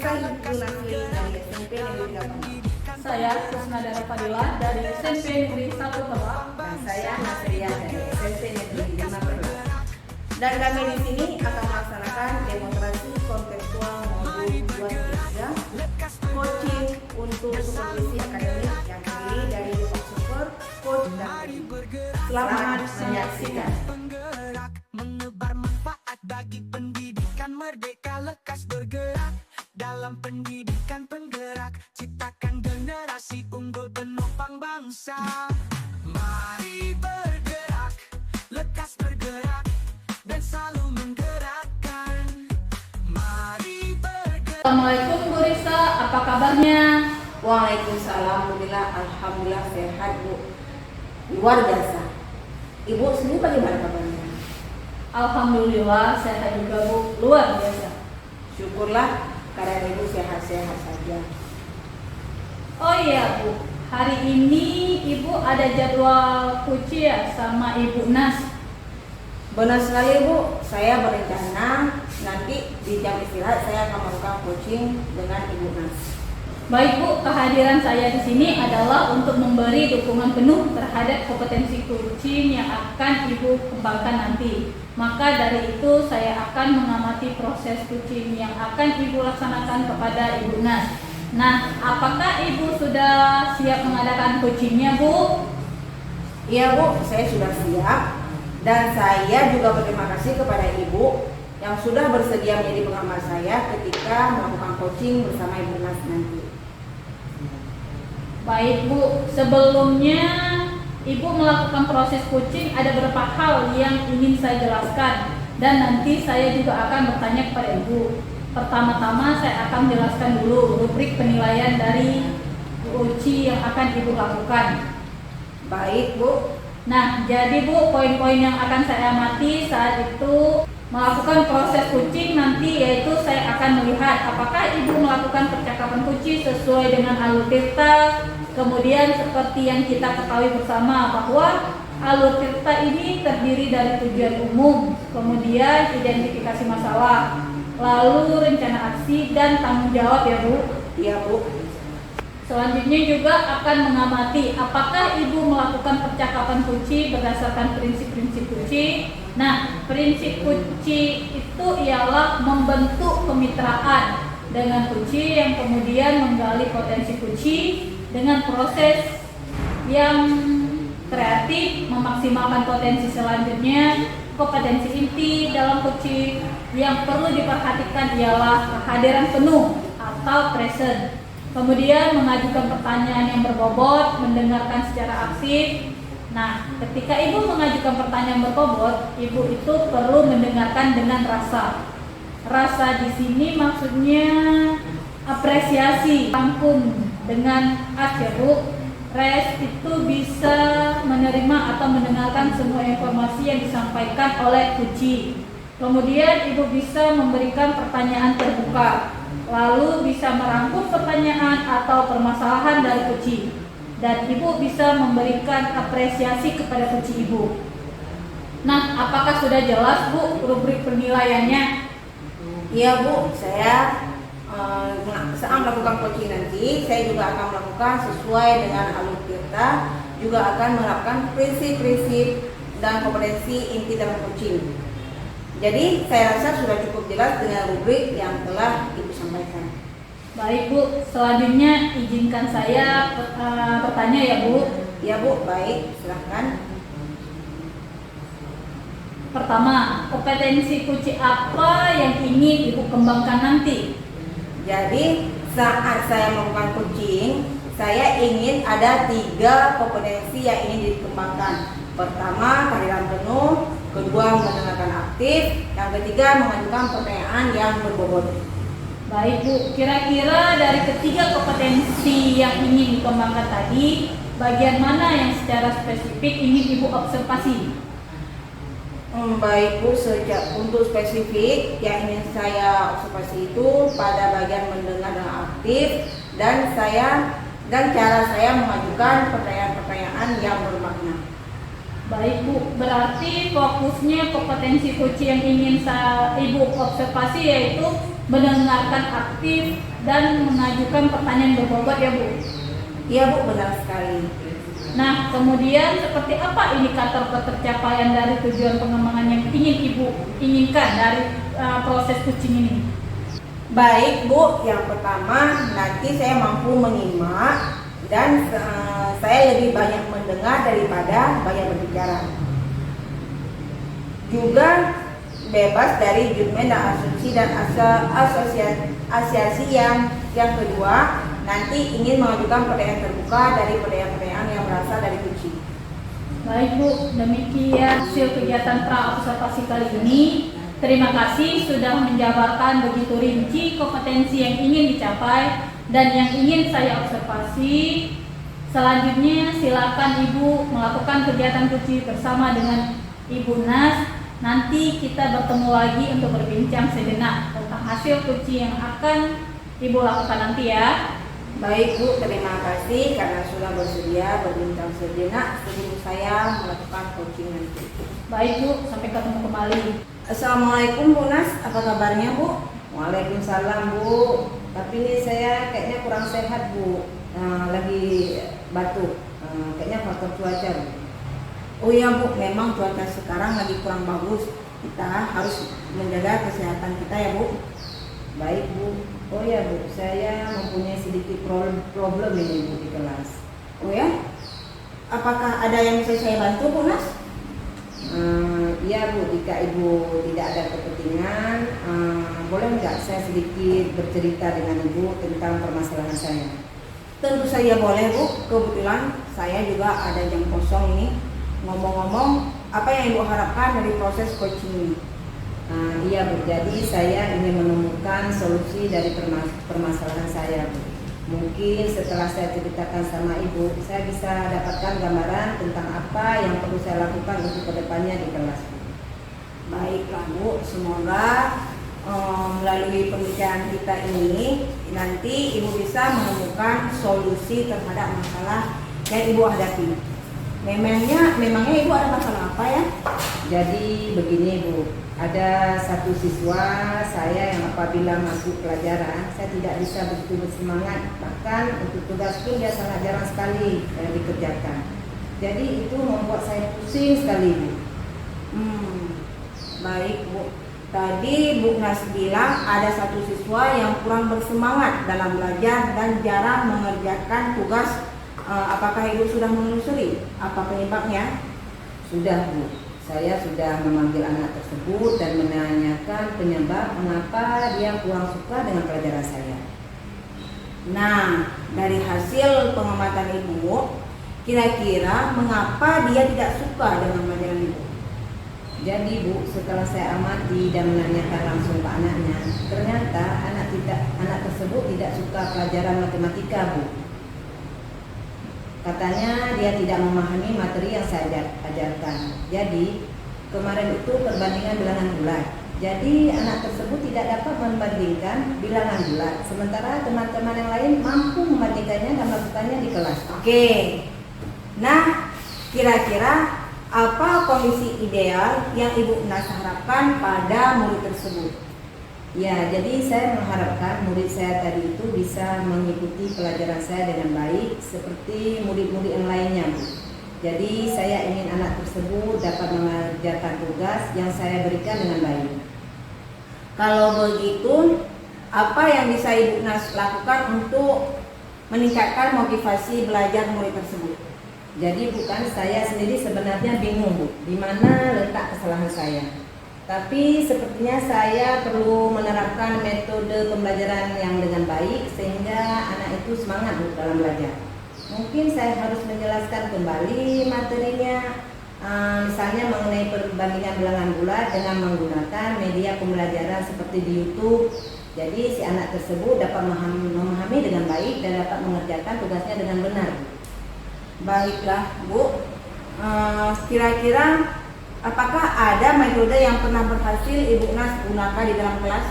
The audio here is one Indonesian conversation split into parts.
Saya Ibu Nasri dari SMP Negeri 8. Saya Kusnadara Fadila dari SMP Negeri 1 Tebak. Dan saya Nasria dari SMP Negeri 5 Perlas. Dan kami di sini akan melaksanakan demonstrasi kontekstual modul 2-3 coaching untuk supervisi akademik yang terdiri dari Pak Super, Coach, dan tim. Selamat menyaksikan. Menebar manfaat bagi pendidikan merdeka, lekas bergerak dalam pendidikan penggerak, ciptakan generasi unggul penopang bangsa. Mari bergerak, lekas bergerak dan selalu menggerakkan. Mari bergerak. Assalamualaikum Bu Risa, apa kabarnya? Waalaikumsalam, alhamdulillah sehat Bu. Luar biasa. Ibu sendiri bagaimana kabarnya? Alhamdulillah sehat juga Bu, luar biasa. Syukurlah karena Ibu sehat-sehat saja. Oh iya Bu, hari ini Ibu ada jadwal kuci ya sama Ibu Nas. Benar sekali Bu, saya berencana nanti di jam istirahat saya akan melakukan coaching dengan Ibu Nas. Baik Bu, kehadiran saya di sini adalah untuk memberi dukungan penuh terhadap kompetensi coaching yang akan Ibu kembangkan nanti. Maka dari itu saya akan mengamati proses coaching yang akan Ibu laksanakan kepada Ibu Nas. Nah, apakah Ibu sudah siap mengadakan coachingnya Bu? Iya Bu, saya sudah siap dan saya juga berterima kasih kepada Ibu yang sudah bersedia menjadi pengamal saya ketika melakukan coaching bersama Ibu Nas nanti. Baik Bu, sebelumnya Ibu melakukan proses coaching ada beberapa hal yang ingin saya jelaskan dan nanti saya juga akan bertanya kepada Ibu. Pertama-tama saya akan jelaskan dulu rubrik penilaian dari coaching yang akan Ibu lakukan. Baik Bu. Nah, jadi Bu, poin-poin yang akan saya amati saat itu melakukan proses coaching nanti yaitu saya akan melihat apakah Ibu melakukan percakapan coaching sesuai dengan alur tirta. Kemudian seperti yang kita ketahui bersama bahwa alur tirta ini terdiri dari tujuan umum, kemudian identifikasi masalah, lalu rencana aksi dan tanggung jawab ya Bu. Iya Bu. Selanjutnya juga akan mengamati apakah Ibu melakukan percakapan kunci berdasarkan prinsip-prinsip kunci. Nah, prinsip kunci itu ialah membentuk kemitraan dengan kunci yang kemudian menggali potensi kunci dengan proses yang kreatif, memaksimalkan potensi selanjutnya. Kompetensi inti dalam kunci yang perlu diperhatikan ialah kehadiran penuh atau present. Kemudian mengajukan pertanyaan yang berbobot, mendengarkan secara aktif. Nah, ketika Ibu mengajukan pertanyaan berbobot, Ibu itu perlu mendengarkan dengan rasa. Rasa di sini maksudnya apresiasi, rangkum dengan ya Bu. Rest itu bisa menerima atau mendengarkan semua informasi yang disampaikan oleh kunci. Kemudian Ibu bisa memberikan pertanyaan terbuka. Lalu bisa merangkum pertanyaan atau permasalahan dari kunci. Dan Ibu bisa memberikan apresiasi kepada kunci Ibu. Nah, apakah sudah jelas Bu rubrik penilaiannya? Iya Bu, saya saat melakukan coaching nanti, saya juga akan melakukan sesuai dengan alur tirta, juga akan menerapkan prinsip-prinsip dan kompetensi inti dalam coaching. Jadi saya rasa sudah cukup jelas dengan rubrik yang telah Ibu sampaikan. Baik Bu, selanjutnya izinkan saya bertanya ya Bu. Ya Bu, baik, silahkan. Pertama, kompetensi kunci apa yang ingin Ibu kembangkan nanti? Jadi saat saya melakukan coaching, saya ingin ada 3 kompetensi yang ingin dikembangkan. Pertama, kehadiran penuh. Kedua, mendengarkan aktif. Yang ketiga, mengajukan pertanyaan yang berbobot. Baik Bu, kira-kira dari ketiga kompetensi yang ingin dikembangkan tadi, bagian mana yang secara spesifik ingin Ibu observasi? Baik Bu, untuk spesifik yang ingin saya observasi itu pada bagian mendengar dengan aktif dan cara saya mengajukan pertanyaan-pertanyaan yang bermakna. Baik Bu, berarti fokusnya kompetensi kunci yang ingin Ibu observasi yaitu mendengarkan aktif, dan mengajukan pertanyaan berbobot ya Bu. Iya Bu, benar sekali. Nah, kemudian seperti apa indikator ketercapaian dari tujuan pengembangan yang ingin Ibu inginkan dari proses coaching ini? Baik Bu, yang pertama nanti saya mampu menyimak dan saya lebih banyak mendengar daripada banyak berbicara. Juga bebas dari judgement dan asumsi dan asosiasi yang kedua nanti ingin mengajukan pertanyaan terbuka dari pertanyaan-pertanyaan yang berasal dari kunci. Baik Bu, demikian hasil kegiatan pra-observasi kali ini. Terima kasih sudah menjabarkan begitu rinci kompetensi yang ingin dicapai dan yang ingin saya observasi. Selanjutnya silakan Ibu melakukan kegiatan kunci bersama dengan Ibu Nas. Nanti kita bertemu lagi untuk berbincang sejenak tentang hasil kunci yang akan Ibu lakukan nanti ya. Baik Bu, terima kasih karena sudah bersedia berbincang sejenak sebelum saya melakukan coaching nanti. Baik Bu, sampai ketemu kembali. Assalamualaikum Bu Nas, apa kabarnya Bu? Waalaikumsalam Bu. Tapi ini saya kayaknya kurang sehat Bu, lagi batuk, kayaknya faktor cuaca Bu. Oh iya Bu, memang cuaca sekarang lagi kurang bagus. Kita harus menjaga kesehatan kita ya Bu. Baik Bu. Oh ya Bu, saya mempunyai sedikit problem ini Bu di kelas. Oh ya? Apakah ada yang bisa saya bantu Bu Nas? Iya Bu, jika Ibu tidak ada kepentingan, boleh nggak saya sedikit bercerita dengan Ibu tentang permasalahan saya? Tentu saja boleh Bu, kebetulan saya juga ada jam kosong ini. Ngomong-ngomong, apa yang Ibu harapkan dari proses coaching ini? Iya Bu, jadi saya ingin menemukan solusi dari permasalahan saya Bu. Mungkin setelah saya ceritakan sama Ibu, saya bisa dapatkan gambaran tentang apa yang perlu saya lakukan untuk kedepannya di kelas Bu. Baiklah Bu, semoga melalui pembicaraan kita ini nanti Ibu bisa menemukan solusi terhadap masalah yang Ibu hadapi. Memangnya Ibu ada masalah apa ya? Jadi begini Bu, ada satu siswa saya yang apabila masuk pelajaran saya tidak bisa begitu bersemangat, bahkan untuk tugas pun dia sangat jarang sekali dikerjakan. Jadi itu membuat saya pusing sekali Bu. Baik Bu, tadi Bu Nas bilang ada satu siswa yang kurang bersemangat dalam belajar dan jarang mengerjakan tugas. Apakah Ibu sudah menelusuri apa penyebabnya? Sudah Bu, saya sudah memanggil anak tersebut dan menanyakan penyebab mengapa dia kurang suka dengan pelajaran saya. Nah, dari hasil pengamatan Ibu, kira-kira mengapa dia tidak suka dengan pelajaran Ibu? Jadi Bu, setelah saya amati dan menanyakan langsung ke anaknya, ternyata anak tersebut tidak suka pelajaran matematika Bu. Katanya dia tidak memahami materi yang saya ajarkan. Jadi kemarin itu perbandingan bilangan bulat. Jadi anak tersebut tidak dapat membandingkan bilangan bulat, sementara teman-teman yang lain mampu membandingkannya dan melakukannya di kelas. Oke. Nah, kira-kira apa kondisi ideal yang Ibu Nas harapkan pada murid tersebut? Ya, jadi saya mengharapkan murid saya tadi itu bisa mengikuti pelajaran saya dengan baik seperti murid-murid yang lainnya Bu. Jadi saya ingin anak tersebut dapat mengerjakan tugas yang saya berikan dengan baik. Kalau begitu, apa yang bisa Ibu Nas lakukan untuk meningkatkan motivasi belajar murid tersebut? Jadi bukan saya sendiri sebenarnya bingung Bu, di mana letak kesalahan saya. Tapi sepertinya saya perlu menerapkan metode pembelajaran yang dengan baik sehingga anak itu semangat Bu dalam belajar. Mungkin saya harus menjelaskan kembali materinya, misalnya mengenai perbandingan bilangan bulat dengan menggunakan media pembelajaran seperti di YouTube. Jadi si anak tersebut dapat memahami dengan baik dan dapat mengerjakan tugasnya dengan benar. Baiklah Bu, kira-kira apakah ada metode yang pernah berhasil Ibu Nas gunakan di dalam kelas?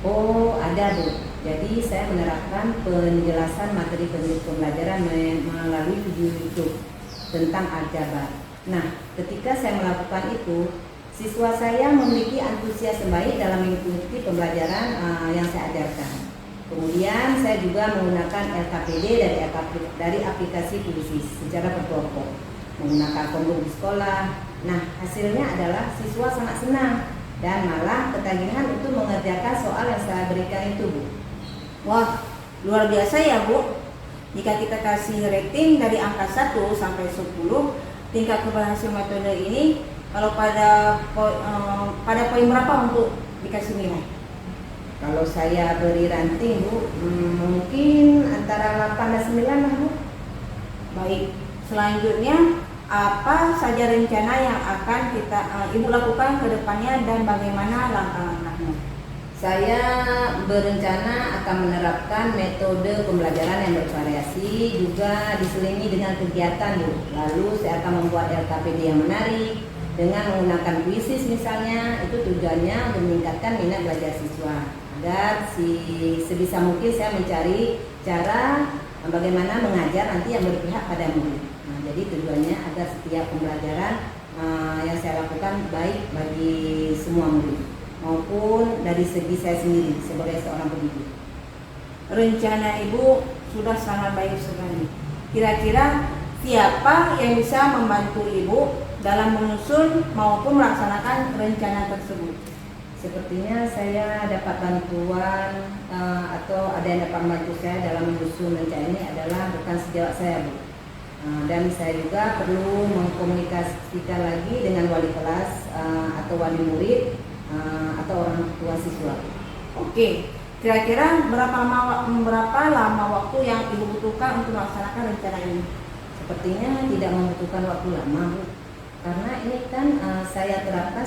Oh, ada Bu. Jadi saya menerapkan penjelasan materi pembelajaran melalui video YouTube tentang aljabar. Nah, ketika saya melakukan itu, Siswa saya memiliki antusias baik dalam mengikuti pembelajaran yang saya ajarkan. Kemudian saya juga menggunakan LKPD dari aplikasi Puisi secara berkelompok, menggunakan kelompok di sekolah. Nah, hasilnya adalah siswa sangat senang dan malah ketagihan untuk mengerjakan soal yang saya berikan itu, Bu. Wah, luar biasa ya, Bu. Jika kita kasih rating dari angka 1 sampai 10, tingkat keberhasilan metode ini kalau pada poin berapa untuk dikasih nilai? Kalau saya beri ranting, Bu, mungkin antara 8 dan 9 lah, Bu. Baik, selanjutnya apa saja rencana yang akan Ibu lakukan ke depannya dan bagaimana langkah-langkahnya? Saya berencana akan menerapkan metode pembelajaran yang bervariasi, juga diselingi dengan kegiatan, Bu. Lalu saya akan membuat LKPD yang menarik dengan menggunakan kuisis misalnya. Itu tujuannya untuk meningkatkan minat belajar siswa, agar sebisa mungkin saya mencari cara bagaimana mengajar nanti yang berpihak pada murid. Nah, jadi tujuannya agar setiap pembelajaran yang saya lakukan baik bagi semua murid maupun dari segi saya sendiri sebagai seorang pendidik. Rencana Ibu sudah sangat baik sekali. Kira-kira siapa yang bisa membantu Ibu dalam menyusun maupun melaksanakan rencana tersebut? Sepertinya saya dapat bantuan atau ada yang dapat membantu saya dalam menyusun rencana ini adalah rekan sejawat saya, Bu. Dan saya juga perlu mengkomunikasikan lagi dengan wali kelas atau wali murid atau orang tua siswa. Oke, kira-kira berapa lama waktu yang Ibu butuhkan untuk melaksanakan rencana ini? Sepertinya tidak membutuhkan waktu lama, Bu. Karena ini kan saya terapkan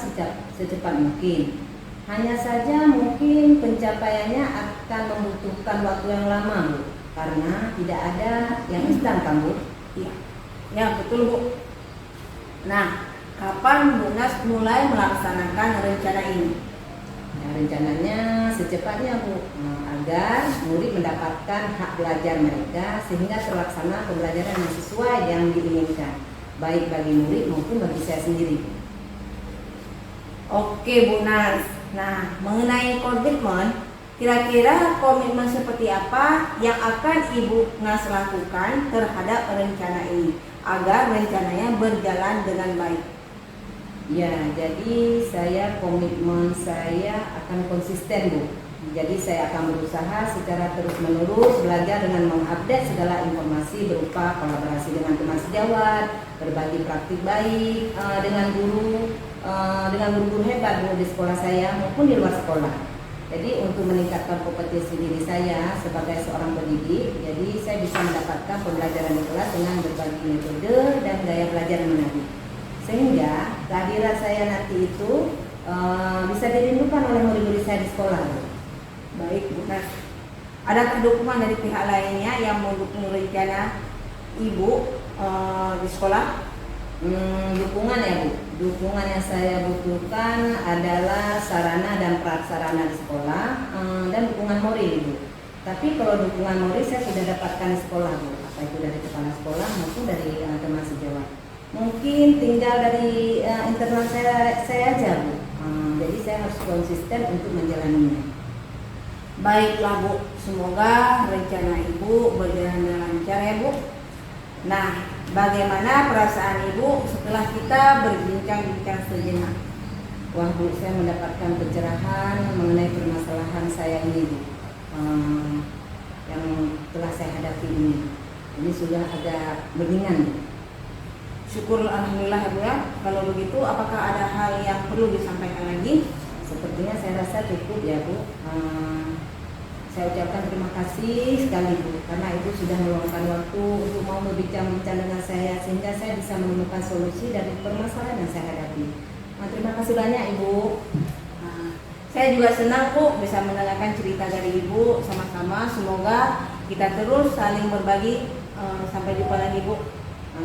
secepat mungkin. Hanya saja mungkin pencapaiannya akan membutuhkan waktu yang lama, Bu. Karena tidak ada yang instan, kan, Bu? Iya, ya betul, Bu. Nah, kapan Bu Nas mulai melaksanakan rencana ini? Ya, rencananya secepatnya, Bu, agar murid mendapatkan hak belajar mereka sehingga terlaksana pembelajaran yang sesuai yang diinginkan, baik bagi murid maupun bagi saya sendiri. Oke, Bu Nas. Nah, mengenai komitmen, kira-kira komitmen seperti apa yang akan Ibu Nas lakukan terhadap rencana ini agar rencananya berjalan dengan baik? Ya, jadi komitmen saya akan konsisten, Bu. Jadi saya akan berusaha secara terus-menerus belajar dengan mengupdate segala informasi berupa kolaborasi dengan teman sejawat, berbagi praktik baik dengan guru-guru hebat, Bu, di sekolah saya maupun di luar sekolah. Jadi untuk meningkatkan kompetensi diri saya sebagai seorang pendidik, jadi saya bisa mendapatkan pembelajaran di kelas dengan berbagai metode dan gaya belajar yang menarik. Sehingga kehadiran saya nanti itu bisa dirindukan oleh murid-murid saya di sekolah. Baik, Bu Nas. Adakah dukungan dari pihak lainnya yang mendukung rencana Ibu di sekolah? Dukungan ya, Bu. Dukungan yang saya butuhkan adalah sarana dan prasarana di sekolah dan dukungan moral, Bu. Tapi kalau dukungan moral saya sudah dapatkan di sekolah, Bu. Apa itu dari kepala sekolah maupun dari teman sejawat. Mungkin tinggal dari internal saya aja, Bu. Jadi saya harus konsisten untuk menjalaninya. Baiklah, Bu, semoga rencana Ibu berjalan dengan lancar ya, Bu. Nah, bagaimana perasaan Ibu setelah kita berbincang-bincang sejenak? Wah, Bu, saya mendapatkan pencerahan mengenai permasalahan saya ini, Bu, yang telah saya hadapi ini. Ini sudah agak mendingan, Bu. Syukur alhamdulillah ya, Bu ya. Kalau begitu, apakah ada hal yang perlu disampaikan lagi? Sepertinya saya rasa cukup ya, Bu. Saya ucapkan terima kasih sekali, Bu, karena Ibu sudah meluangkan waktu untuk mau berbincang-bincang dengan saya sehingga saya bisa menemukan solusi dari permasalahan yang saya hadapi. Terima kasih banyak, Ibu. Saya juga senang, Bu, bisa mendengarkan cerita dari Ibu sama-sama. Semoga kita terus saling berbagi. Sampai jumpa lagi, Bu.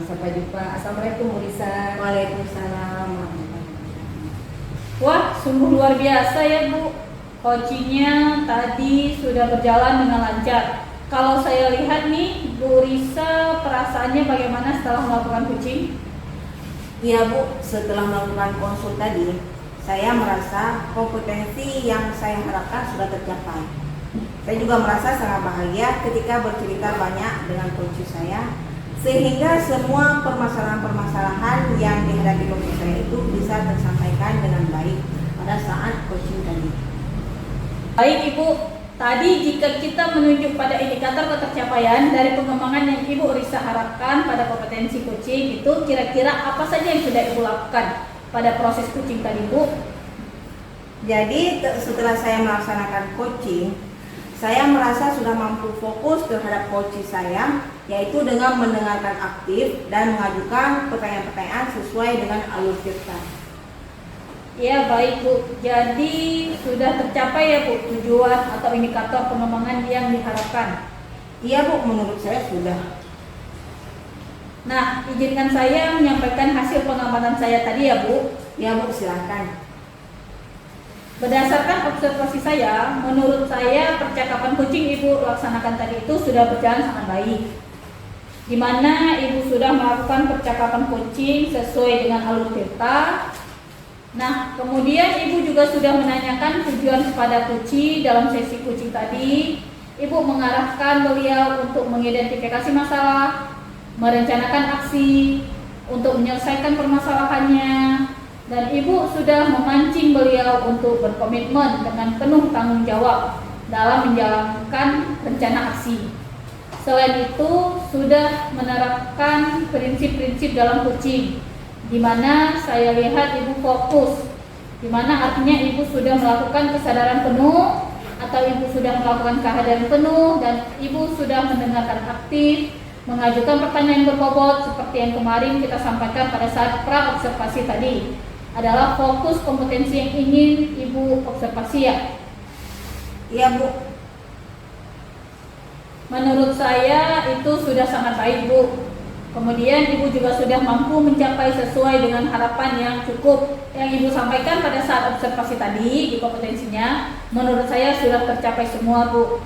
Sampai jumpa. Assalamualaikum, Bu Risa. Waalaikumsalam. Wah, sungguh luar biasa ya, Bu. Coachingnya tadi sudah berjalan dengan lancar. Kalau saya lihat nih, Bu Risa perasaannya bagaimana setelah melakukan coaching? Iya, Bu, setelah melakukan konsul tadi, saya merasa kompetensi yang saya harapkan sudah tercapai. Saya juga merasa sangat bahagia ketika bercerita banyak dengan coach saya, sehingga semua permasalahan-permasalahan yang dihadapi coach saya itu bisa tersampaikan dengan baik pada saat coaching tadi. Baik Ibu, tadi jika kita menunjuk pada indikator ketercapaian dari pengembangan yang Ibu Risa harapkan pada kompetensi coaching, itu kira-kira apa saja yang sudah Ibu lakukan pada proses coaching tadi Bu? Jadi setelah saya melaksanakan coaching, saya merasa sudah mampu fokus terhadap coaching saya, yaitu dengan mendengarkan aktif dan mengajukan pertanyaan-pertanyaan sesuai dengan alur cerita. Ya baik Bu, jadi sudah tercapai ya Bu tujuan atau indikator pengembangan yang diharapkan? Iya Bu, menurut saya sudah. Nah, izinkan saya menyampaikan hasil pengamatan saya tadi ya Bu. Ya Bu, silakan. Berdasarkan observasi saya, menurut saya percakapan coaching Ibu laksanakan tadi itu sudah berjalan sangat baik, di mana Ibu sudah melakukan percakapan coaching sesuai dengan alur cerita. Nah, kemudian Ibu juga sudah menanyakan tujuan kepada coaching dalam sesi coaching tadi. Ibu mengarahkan beliau untuk mengidentifikasi masalah, merencanakan aksi untuk menyelesaikan permasalahannya, dan Ibu sudah memancing beliau untuk berkomitmen dengan penuh tanggung jawab dalam menjalankan rencana aksi. Selain itu, sudah menerapkan prinsip-prinsip dalam coaching, di mana saya lihat Ibu fokus, di mana artinya Ibu sudah melakukan kesadaran penuh atau Ibu sudah melakukan kehadiran penuh, dan Ibu sudah mendengarkan aktif, mengajukan pertanyaan berbobot seperti yang kemarin kita sampaikan pada saat pra-observasi tadi. Adalah fokus kompetensi yang ingin Ibu observasi ya? Iya Bu. Menurut saya itu sudah sangat baik Bu. Kemudian Ibu juga sudah mampu mencapai sesuai dengan harapan yang cukup yang Ibu sampaikan pada saat observasi tadi di kompetensinya. Menurut saya sudah tercapai semua Bu.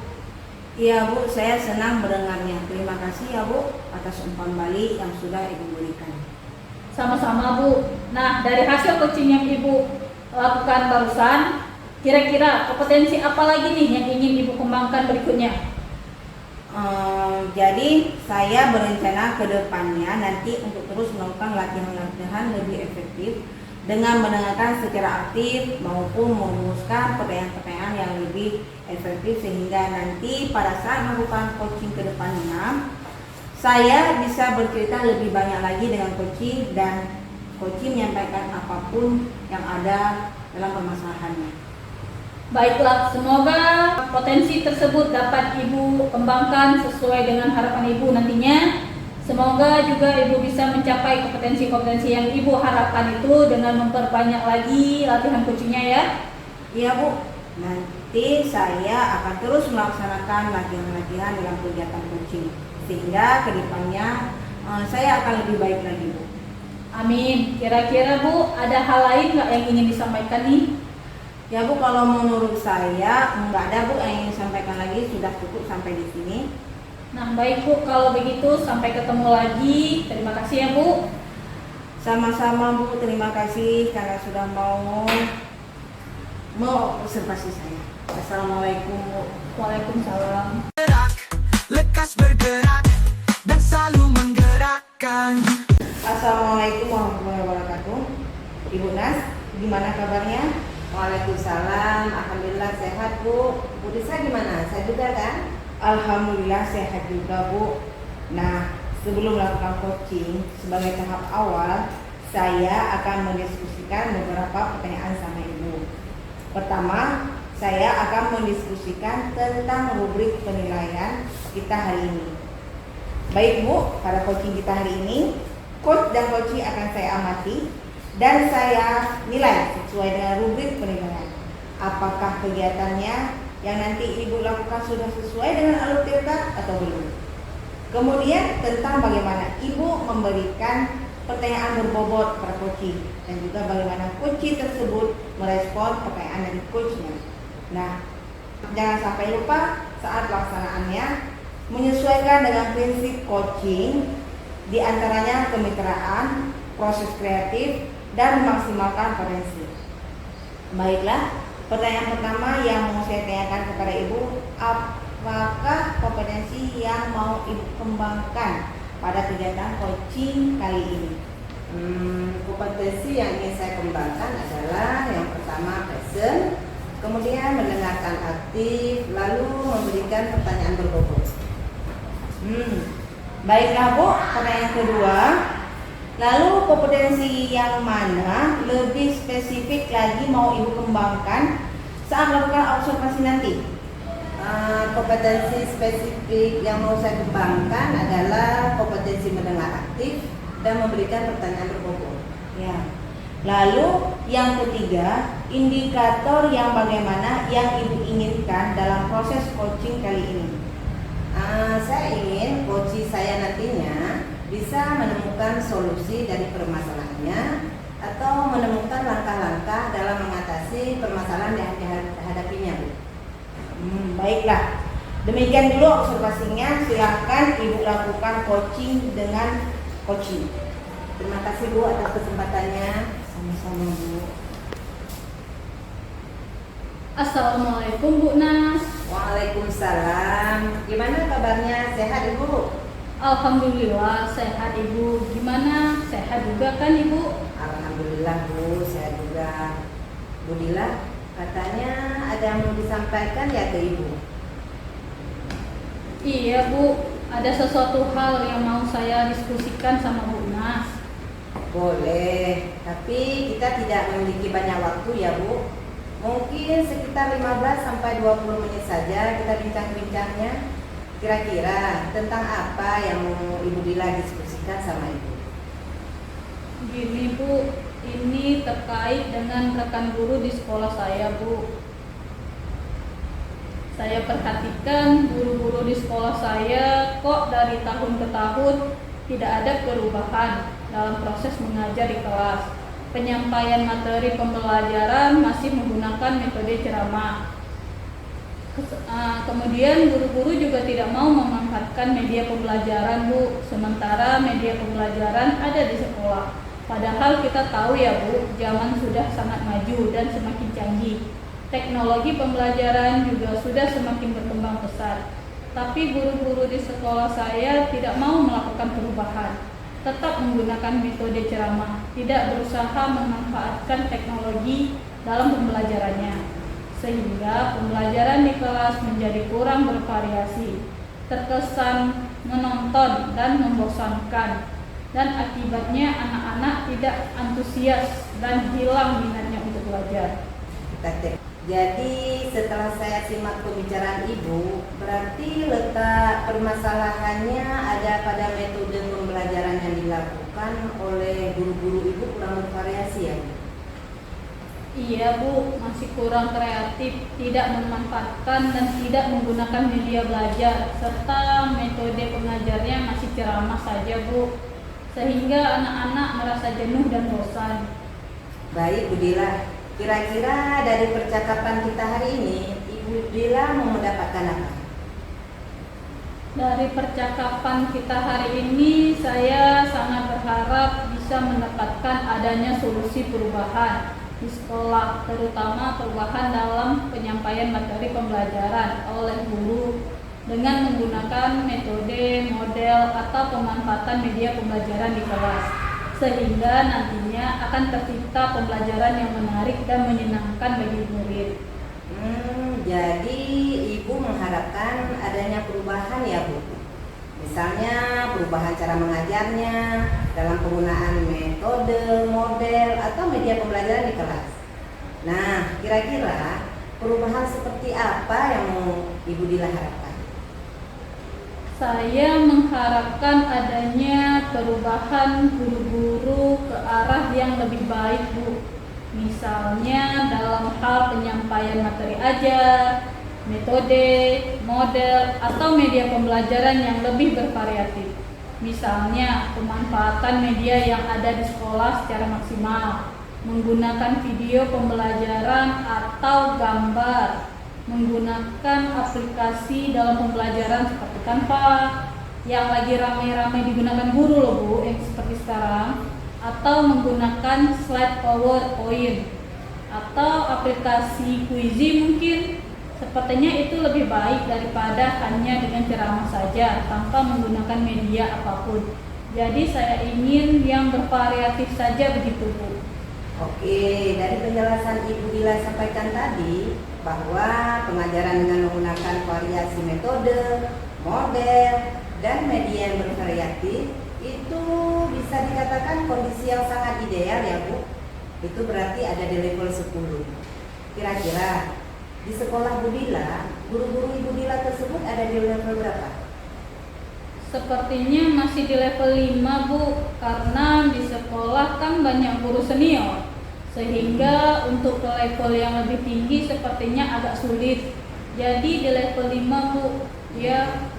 Iya Bu, saya senang mendengarnya. Terima kasih ya Bu atas umpan balik yang sudah Ibu berikan. Sama-sama Bu. Nah, dari hasil coaching yang Ibu lakukan barusan, kira-kira kompetensi apa lagi nih yang ingin Ibu kembangkan berikutnya? Jadi saya berencana ke depannya nanti untuk terus melakukan latihan-latihan lebih efektif dengan mendengarkan secara aktif maupun merumuskan pertanyaan-pertanyaan yang lebih efektif, sehingga nanti pada saat melakukan coaching ke depannya saya bisa bercerita lebih banyak lagi dengan coaching, dan coaching menyampaikan apapun yang ada dalam permasalahannya. Baiklah, semoga potensi tersebut dapat Ibu kembangkan sesuai dengan harapan Ibu nantinya. Semoga juga Ibu bisa mencapai kompetensi-kompetensi yang Ibu harapkan itu dengan memperbanyak lagi latihan coachingnya ya. Iya Bu, nanti saya akan terus melaksanakan latihan-latihan dalam kegiatan coaching, sehingga kedepannya saya akan lebih baik lagi Bu. Amin. Kira-kira Bu, ada hal lain nggak yang ingin disampaikan nih? Ya Bu, kalau menurut saya nggak ada Bu yang ingin disampaikan lagi, sudah cukup sampai di sini. Nah baik Bu, kalau begitu sampai ketemu lagi. Terima kasih ya Bu. Sama-sama Bu, terima kasih karena sudah mau observasi saya. Assalamualaikum Bu. Waalaikumsalam. Gerak, lekas bergerak, dan selalu menggerakkan. Assalamualaikum warahmatullahi wabarakatuh. Ibu Nas, gimana kabarnya? Waalaikumsalam, alhamdulillah sehat Bu. Bu Risa gimana? Sehat juga kan? Alhamdulillah sehat juga Bu. Nah, sebelum melakukan coaching sebagai tahap awal, saya akan mendiskusikan beberapa pertanyaan sama Ibu. Pertama, saya akan mendiskusikan tentang rubrik penilaian kita hari ini. Baik Bu, pada coaching kita hari ini, coach dan coaching akan saya amati dan saya nilai sesuai dengan rubrik penilaian. Apakah kegiatannya yang nanti Ibu lakukan sudah sesuai dengan alur cerita atau belum? Kemudian tentang bagaimana Ibu memberikan pertanyaan berbobot pada coaching, dan juga bagaimana coaching tersebut merespon pertanyaan dari coachnya. Nah, jangan sampai lupa saat pelaksanaannya menyesuaikan dengan prinsip coaching, diantaranya kemitraan, proses kreatif, dan memaksimalkan potensi. Baiklah, pertanyaan pertama yang mau saya tanyakan kepada Ibu, apakah kompetensi yang mau Ibu kembangkan pada kegiatan coaching kali ini? Kompetensi yang ingin saya kembangkan adalah yang pertama passion, kemudian mendengarkan aktif, lalu memberikan pertanyaan berbobot. Baiklah Bu, pertanyaan kedua. Lalu kompetensi yang mana lebih spesifik lagi mau Ibu kembangkan saat melakukan observasi nanti? Kompetensi spesifik yang mau saya kembangkan adalah kompetensi mendengar aktif dan memberikan pertanyaan berbobot. Ya. Lalu yang ketiga, indikator yang bagaimana yang Ibu inginkan dalam proses coaching kali ini? Saya ingin coach saya nantinya bisa menemukan solusi dari permasalahannya atau menemukan langkah-langkah dalam mengatasi permasalahan yang dihadapinya, Bu. Baiklah, demikian dulu observasinya. Silakan Ibu lakukan coaching dengan coaching. Terima kasih Bu atas kesempatannya. Sama-sama Bu. Assalamualaikum Bu Nas. Waalaikumsalam. Gimana kabarnya? Sehat Ibu? Alhamdulillah sehat Ibu. Gimana? Sehat juga kan Ibu? Alhamdulillah Bu, sehat juga. Bu Dila, katanya ada yang mau disampaikan ya ke Ibu? Iya Bu, ada sesuatu hal yang mau saya diskusikan sama Bu Nas. Boleh, tapi kita tidak memiliki banyak waktu ya Bu. Mungkin sekitar 15 sampai 20 menit saja kita bincang-bincangnya. Kira-kira tentang apa yang mau Ibu Dila diskusikan sama Ibu? Gini Bu, ini terkait dengan rekan guru di sekolah saya Bu. Saya perhatikan guru-guru di sekolah saya kok dari tahun ke tahun tidak ada perubahan dalam proses mengajar di kelas. Penyampaian materi pembelajaran masih menggunakan metode ceramah. Kemudian guru-guru juga tidak mau memanfaatkan media pembelajaran Bu, sementara media pembelajaran ada di sekolah. Padahal kita tahu ya Bu, zaman sudah sangat maju dan semakin canggih. Teknologi pembelajaran juga sudah semakin berkembang pesat. Tapi guru-guru di sekolah saya tidak mau melakukan perubahan, tetap menggunakan metode ceramah, tidak berusaha memanfaatkan teknologi dalam pembelajarannya, sehingga pembelajaran di kelas menjadi kurang bervariasi, terkesan menonton dan membosankan, dan akibatnya anak-anak tidak antusias dan hilang minatnya untuk belajar. Jadi setelah saya simak pembicaraan Ibu, berarti letak permasalahannya ada pada metode pembelajaran yang dilakukan oleh guru-guru Ibu kurang bervariasi ya? Iya Bu, masih kurang kreatif, tidak memanfaatkan dan tidak menggunakan media belajar, serta metode pengajarnya masih ceramah saja Bu, sehingga anak-anak merasa jenuh dan bosan. Baik Bu Dila, kira-kira dari percakapan kita hari ini, Ibu Dila mau mendapatkan apa? Dari percakapan kita hari ini, saya sangat berharap bisa mendapatkan adanya solusi perubahan di sekolah, terutama perubahan dalam penyampaian materi pembelajaran oleh guru dengan menggunakan metode, model, atau pemanfaatan media pembelajaran di kelas, sehingga nantinya akan tercipta pembelajaran yang menarik dan menyenangkan bagi murid. Jadi Ibu mengharapkan adanya perubahan ya Bu? Misalnya perubahan cara mengajarnya dalam penggunaan metode, model, atau media pembelajaran di kelas. Nah, kira-kira perubahan seperti apa yang mau Ibu Dila harapkan? Saya mengharapkan adanya perubahan guru-guru ke arah yang lebih baik Bu. Misalnya dalam hal penyampaian materi ajar, metode, model, atau media pembelajaran yang lebih bervariatif. Misalnya pemanfaatan media yang ada di sekolah secara maksimal, menggunakan video pembelajaran atau gambar, menggunakan aplikasi dalam pembelajaran seperti Canva yang lagi ramai-ramai digunakan guru loh Bu, yang seperti sekarang, atau menggunakan slide PowerPoint. atau aplikasi Quizy mungkin. Sepertinya itu lebih baik daripada hanya dengan ceramah saja tanpa menggunakan media apapun. Jadi saya ingin yang bervariatif saja begitu, Bu. Oke, dari penjelasan Ibu Dila sampaikan tadi bahwa pengajaran dengan menggunakan variasi metode, model, dan media yang bervariatif itu bisa dikatakan kondisi yang sangat ideal ya Bu. Itu berarti ada di level 10. Kira-kira di sekolah Bu Dila, guru-guru Ibu Dila tersebut ada di level berapa? Sepertinya masih di level 5, Bu, karena di sekolah kan banyak guru senior, sehingga untuk ke level yang lebih tinggi sepertinya agak sulit. Jadi di level 5, Bu, ya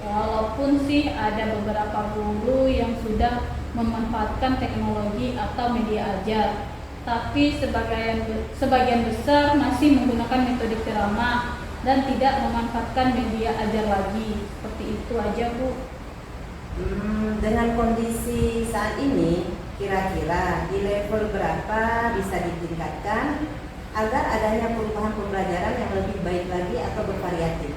walaupun sih ada beberapa guru yang sudah memanfaatkan teknologi atau media ajar, tapi sebagian besar masih menggunakan metode ceramah dan tidak memanfaatkan media ajar lagi. Seperti itu aja, Bu. Dengan kondisi saat ini, kira-kira di level berapa bisa ditingkatkan agar adanya perubahan pembelajaran yang lebih baik lagi atau bervariatif?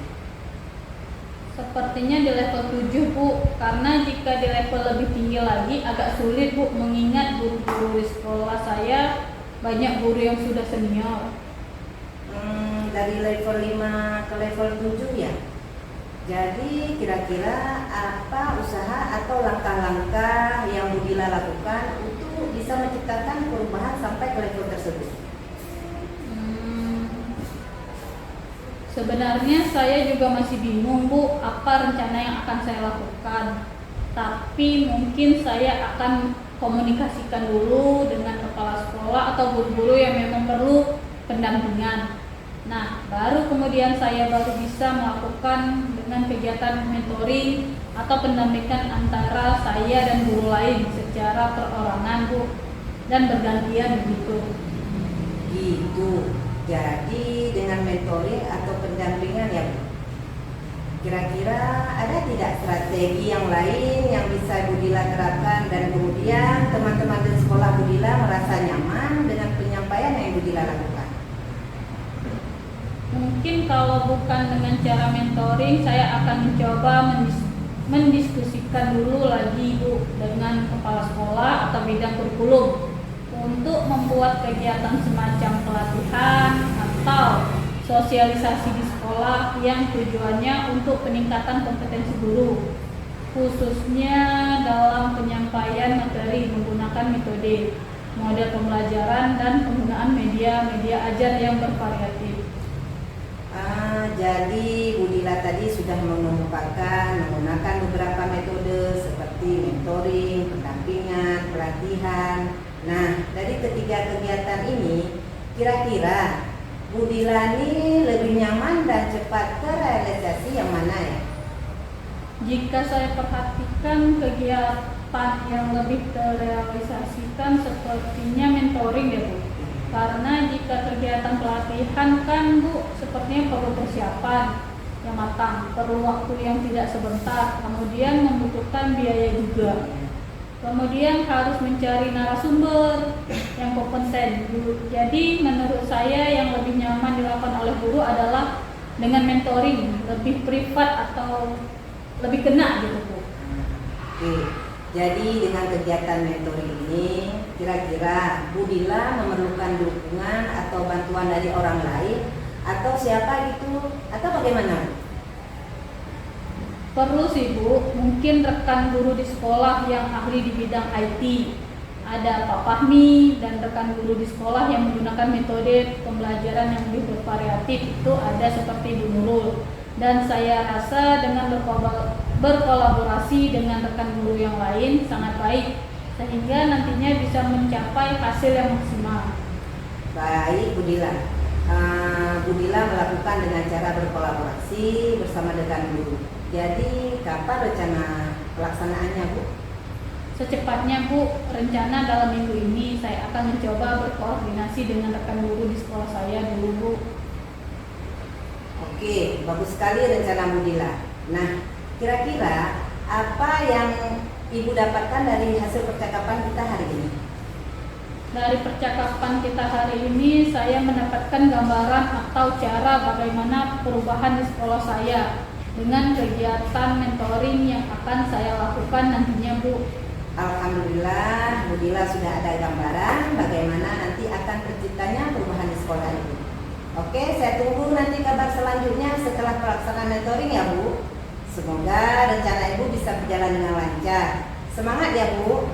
Sepertinya di level 7, Bu, karena jika di level lebih tinggi lagi agak sulit, Bu, mengingat guru-guru di sekolah saya banyak guru yang sudah senior. Dari level 5 ke level 7 ya. Jadi kira-kira apa usaha atau langkah-langkah yang Bu Dila lakukan untuk bisa menciptakan perubahan sampai ke level tersebut? Sebenarnya saya juga masih bingung, Bu, apa rencana yang akan saya lakukan. Tapi mungkin saya akan komunikasikan dulu dengan kepala sekolah atau guru-guru yang memang perlu pendampingan. Nah, baru kemudian saya baru bisa melakukan dengan kegiatan mentoring atau pendampingan antara saya dan guru lain secara perorangan, Bu, dan bergantian begitu. Gitu. Jadi dengan mentoring atau pendampingan ya Bu. Kira-kira ada tidak strategi yang lain yang bisa Bu Dila terapkan dan kemudian teman-teman di sekolah Bu Dila merasa nyaman dengan penyampaian yang Bu Dila lakukan? Mungkin kalau bukan dengan cara mentoring, saya akan mencoba mendiskusikan dulu lagi, Bu, dengan kepala sekolah atau bidang kurikulum untuk membuat kegiatan semacam pelatihan atau sosialisasi di sekolah yang tujuannya untuk peningkatan kompetensi guru, khususnya dalam penyampaian materi menggunakan metode, model pembelajaran, dan penggunaan media ajar yang bervariatif. Jadi Bu Dila tadi sudah mengemukakan menggunakan beberapa metode seperti mentoring, pendampingan, pelatihan. Nah, dari ketiga kegiatan ini, kira-kira Bu Dila ini lebih nyaman dan cepat terrealisasi yang mana ya? Jika saya perhatikan kegiatan yang lebih terrealisasikan sepertinya mentoring ya, Bu. Karena jika kegiatan pelatihan kan, Bu, sepertinya perlu persiapan yang matang, perlu waktu yang tidak sebentar, kemudian membutuhkan biaya juga. Kemudian harus mencari narasumber yang kompeten. Jadi menurut saya yang lebih nyaman dilakukan oleh guru adalah dengan mentoring, lebih privat atau lebih kena gitu, Bu. Oke. Jadi dengan kegiatan mentoring ini, kira-kira Bu Dila memerlukan dukungan atau bantuan dari orang lain atau siapa gitu atau bagaimana? Perlu sih, Bu, mungkin rekan guru di sekolah yang ahli di bidang IT. Ada Pak Fahmi dan rekan guru di sekolah yang menggunakan metode pembelajaran yang lebih bervariatif, itu ada seperti Bu Nurul. Dan saya rasa dengan berkolaborasi dengan rekan guru yang lain sangat baik, sehingga nantinya bisa mencapai hasil yang maksimal. Baik Bu Dila. Bu Dila melakukan dengan cara berkolaborasi bersama dengan guru. Jadi kapan rencana pelaksanaannya, Bu? Secepatnya, Bu. Rencana dalam minggu ini saya akan mencoba berkoordinasi dengan rekan guru di sekolah saya dulu, Bu. Oke, bagus sekali rencana Bu Dila. Nah, kira-kira apa yang Ibu dapatkan dari hasil percakapan kita hari ini? Dari percakapan kita hari ini, saya mendapatkan gambaran atau cara bagaimana perubahan di sekolah saya dengan kegiatan mentoring yang akan saya lakukan nantinya, Bu. Alhamdulillah, Bu Dila sudah ada gambaran bagaimana nanti akan terciptanya perubahan di sekolah Ibu. Oke, saya tunggu nanti kabar selanjutnya setelah pelaksanaan mentoring ya Bu. Semoga rencana Ibu bisa berjalan dengan lancar. Semangat ya Bu.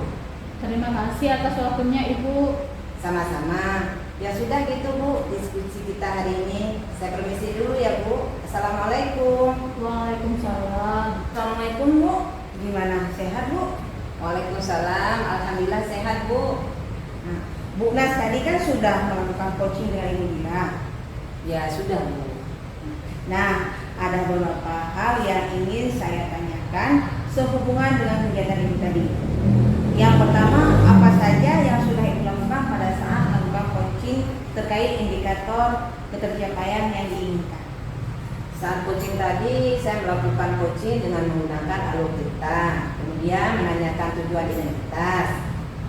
Terima kasih atas waktunya, Ibu. Sama-sama. Ya sudah gitu Bu, diskusi kita hari ini. Saya permisi dulu ya Bu. Assalamualaikum. Waalaikumsalam. Assalamualaikum Bu, gimana, sehat Bu? Waalaikumsalam. Alhamdulillah sehat Bu. Nah, Bu Nas tadi kan sudah melakukan coaching dengan Ibu Dila. Ya sudah Bu. Nah, ada beberapa hal yang ingin saya tanyakan sehubungan dengan kegiatan Ibu tadi. Yang pertama, apa saja yang sudah Ibu lakukan pada saat melakukan coaching terkait indikator ketercapaian yang diinginkan? Saat coaching tadi saya melakukan coaching dengan menggunakan alur-kita, kemudian menanyakan tujuan identitas,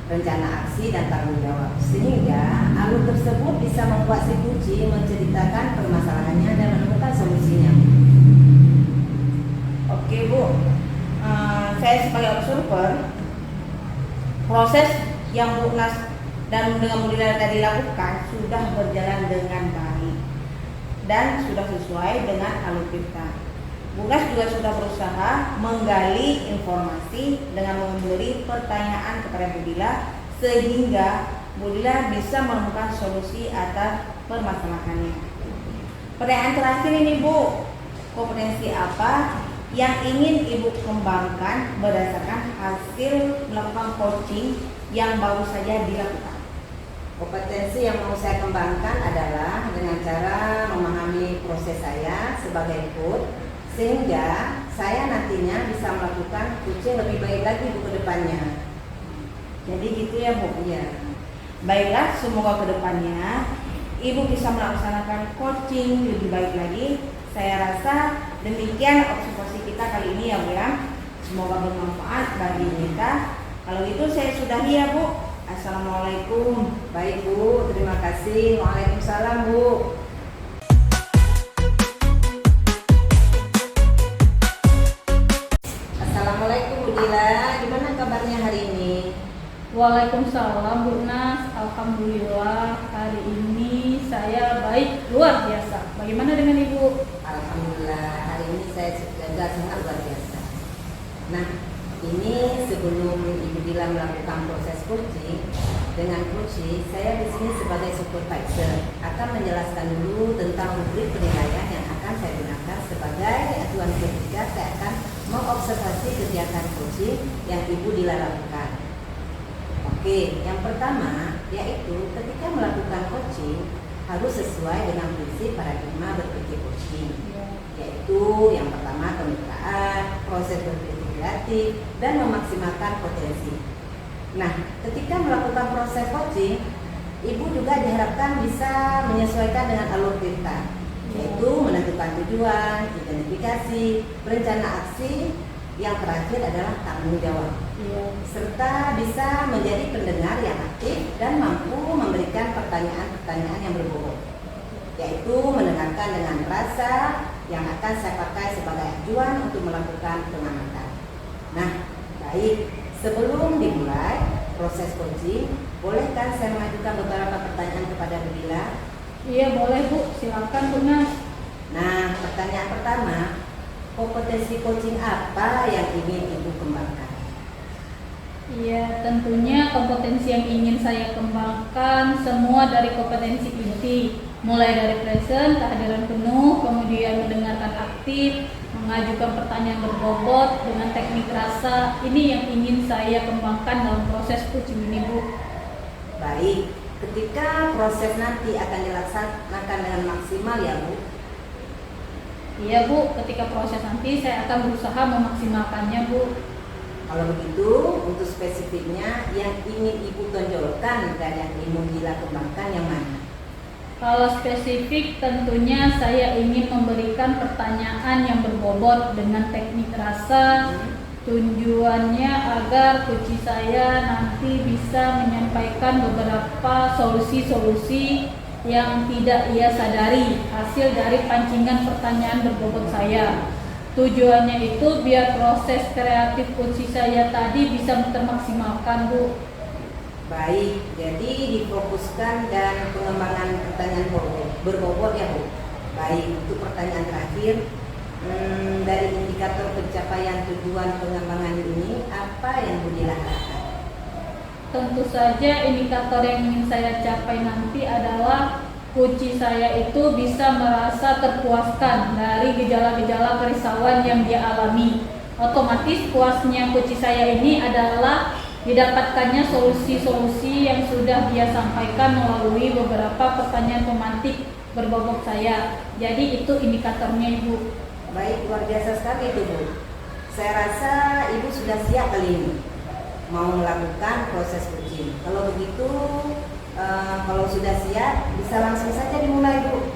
rencana aksi dan tanggung jawab, sehingga alur tersebut bisa membuat si coach menceritakan permasalahannya dan menemukan solusinya. Oke Bu, saya sebagai observer, proses yang Bu Nas dan dengan Bu Dila tadi lakukan sudah berjalan dengan baik dan sudah sesuai dengan alur kita. Bu Nas juga sudah berusaha menggali informasi dengan memberi pertanyaan kepada Bu Dila sehingga Bu Dila bisa menemukan solusi atas permasalahannya. Pertanyaan terakhir ini Bu, kompetensi apa yang ingin Ibu kembangkan berdasarkan hasil melakukan coaching yang baru saja dilakukan? Kompetensi yang mau saya kembangkan adalah dengan cara memahami proses saya sebagai coach, sehingga saya nantinya bisa melakukan coaching lebih baik lagi Bu ke depannya. Jadi gitu ya Bu. Iya. Baiklah, semoga kedepannya Ibu bisa melaksanakan coaching lebih baik lagi. Saya rasa demikian observasi kita kali ini ya Bu ya. Semoga bermanfaat bagi kita. Kalau gitu saya sudahi ya Bu. Assalamualaikum. Baik Bu, terima kasih. Waalaikumsalam Bu. Assalamualaikum Bu Dila, gimana kabarnya hari ini? Waalaikumsalam, Bu Nas. Alhamdulillah, hari ini saya baik, luar biasa. Bagaimana dengan Ibu? Alhamdulillah, hari ini saya juga sangat luar biasa. Nah, ini sebelum Ibu Dila melakukan proses coaching dengan coaching, saya di sini sebagai supervisor akan menjelaskan dulu tentang rubrik penilaian yang akan saya gunakan sebagai acuan ketika saya akan mengobservasi kegiatan coaching yang Ibu Dila lakukan. Oke, yang pertama yaitu ketika melakukan coaching harus sesuai dengan prinsip paradigma berpikir coaching, yaitu yang pertama kemitraan, proses berpikir kreatif, dan memaksimalkan potensi. Nah, ketika melakukan proses coaching, Ibu juga diharapkan bisa menyesuaikan dengan alur kita, yaitu menentukan tujuan, identifikasi, rencana aksi, yang terakhir adalah tanggung jawab. Serta bisa menjadi pendengar yang aktif dan mampu memberikan pertanyaan-pertanyaan yang berbobot, yaitu mendengarkan dengan rasa yang akan saya pakai sebagai acuan untuk melakukan pengamatan. Nah, baik, sebelum dimulai proses coaching, bolehkah saya mengajukan beberapa pertanyaan kepada Bu Dila? Iya boleh Bu, silakan Bu Nas. Nah, pertanyaan pertama, kompetensi coaching apa yang ingin Ibu kembangkan? Iya, tentunya kompetensi yang ingin saya kembangkan semua dari kompetensi inti, mulai dari present, kehadiran penuh, kemudian mendengarkan aktif, mengajukan pertanyaan berbobot dengan teknik rasa. Ini yang ingin saya kembangkan dalam proses coaching ini, Bu. Baik, ketika proses nanti akan dilaksanakan dengan maksimal ya Bu? Iya Bu, ketika proses nanti saya akan berusaha memaksimalkannya Bu. Kalau begitu, untuk spesifiknya yang ingin Ibu tonjolkan dan yang ingin Dila kembangkan yang mana? Kalau spesifik tentunya saya ingin memberikan pertanyaan yang berbobot dengan teknik rasa Tujuannya agar coach saya nanti bisa menyampaikan beberapa solusi-solusi yang tidak ia sadari hasil dari pancingan pertanyaan berbobot saya. Tujuannya itu biar proses kreatif coach saya tadi bisa termaksimalkan, Bu. Baik, jadi difokuskan dan pengembangan pertanyaan berbobot ya Bu. Baik, untuk pertanyaan terakhir, dari indikator pencapaian tujuan pengembangan ini apa yang Bu dilakukan? Tentu saja indikator yang ingin saya capai nanti adalah coach saya itu bisa merasa terpuaskan dari gejala-gejala kerisauan yang dia alami. Otomatis puasnya coach saya ini adalah didapatkannya solusi-solusi yang sudah dia sampaikan melalui beberapa pertanyaan pemantik berbobot saya. Jadi itu indikatornya, Ibu. Baik, luar biasa sekali itu Bu. Saya rasa Ibu sudah siap kali ini mau melakukan proses coaching. Kalau begitu, kalau sudah siap, bisa langsung saja dimulai Bu.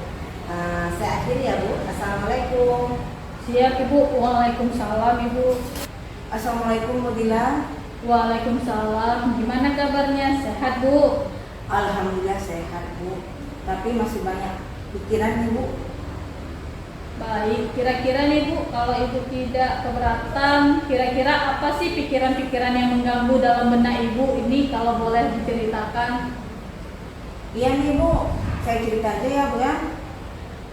Saya akhiri ya Bu. Assalamualaikum. Siap, Ibu. Waalaikumsalam, Ibu. Assalamualaikum Bu Dila. Waalaikumsalam. Gimana kabarnya? Sehat, Bu? Alhamdulillah sehat Bu. Tapi masih banyak pikiran nih Bu. Baik, kira-kira nih Bu, kalau Ibu tidak keberatan, kira-kira apa sih pikiran-pikiran yang mengganggu dalam benak Ibu ini kalau boleh diceritakan? Iya nih Bu, saya cerita aja ya Bu ya.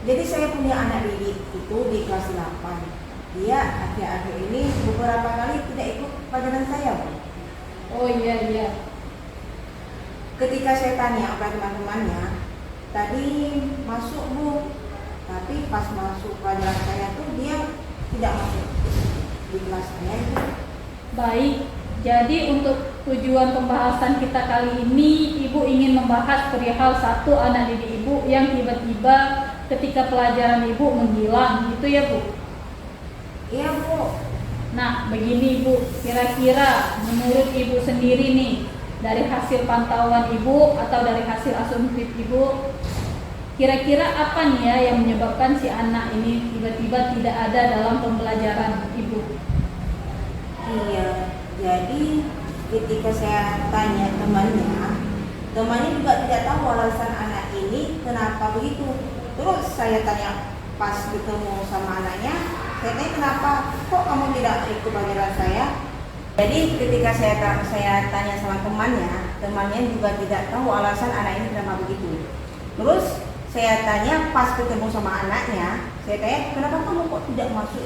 Jadi saya punya anak didik itu di kelas 8. Dia akhir-akhir ini beberapa kali tidak ikut pelajaran saya Bu. Oh iya. Ketika saya tanya kepada teman-temannya, tadi masuk Bu, tapi pas masuk pelajaran saya tuh dia tidak masuk di kelas saya itu. Baik, jadi untuk tujuan pembahasan kita kali ini, Ibu ingin membahas perihal satu anak didik Ibu yang tiba-tiba ketika pelajaran Ibu menghilang, gitu ya Bu? Iya Bu. Nah, begini Bu, kira-kira menurut Ibu sendiri nih, dari hasil pantauan Ibu atau dari hasil asumtif Ibu, kira-kira apa nih ya yang menyebabkan si anak ini tiba-tiba tidak ada dalam pembelajaran Ibu? Iya, jadi ketika saya tanya temannya juga tidak tahu alasan anak ini kenapa begitu. Terus saya tanya pas ketemu sama anaknya, saya tanya kenapa kok kamu tidak ikut pelajaran saya? Jadi ketika saya tanya sama temannya juga tidak tahu alasan anak ini kenapa begitu. Terus saya tanya pas ketemu sama anaknya, saya tanya kenapa kamu kok tidak masuk